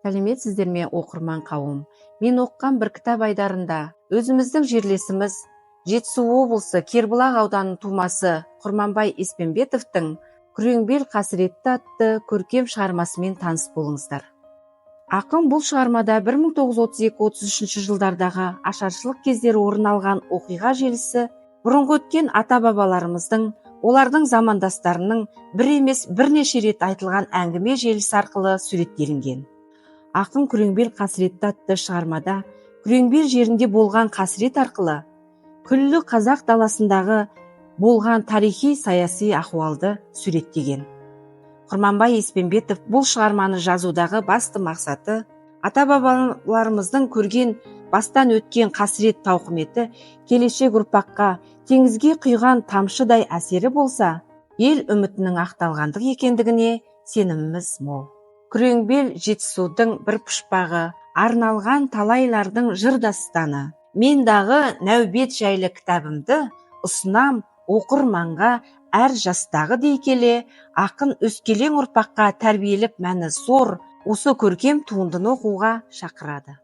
Сәлеметсіздер ме, оқырман қауым? Мен оққан бір кітап айдарында өзіміздің жерлесіміз Жетісу облысы Кербұлақ ауданының тумасы Құрманбай Еспенбетовтың «Күреңбел қасіретті» атты көркем шығармасымен таныс болыңыздар. Ақын бұл шығармада 1932-33 жылдардағы ашаршылық кездері орын алған оқиға желісі бұрынғы өткен ата-бабаларымыздың, олардың замандастарының бір емес бірнеше рет айтылған әңгіме желісі арқылы суреттелінген. Ақын «Күреңбел қасіретті» атты шығармада Күреңбел жерінде болған қасірет арқылы күллі қазақ даласындағы болған тарихи саяси ахуалды суреттеген. Құрманбай Еспенбетов бұл шығарманы жазудағы басты мақсаты ата-бабаларымыздың көрген бастан өткен қасірет тауқыметі келешек ұрпаққа теңізге құйған тамшыдай әсері болса, ел үмітінің ақталғандық екендігіне сеніміміз мол. Күреңбел Жетісудың бір пұшпағы, арналған талайлардың жыр дастаны. Мен дағы нәубет жайлы кітабымды ұсынам оқырманға әр жастағы дей келе, ақын өскелең ұрпаққа тәрбиелік мәні зор осы көркем туындыны оқуға шақырады.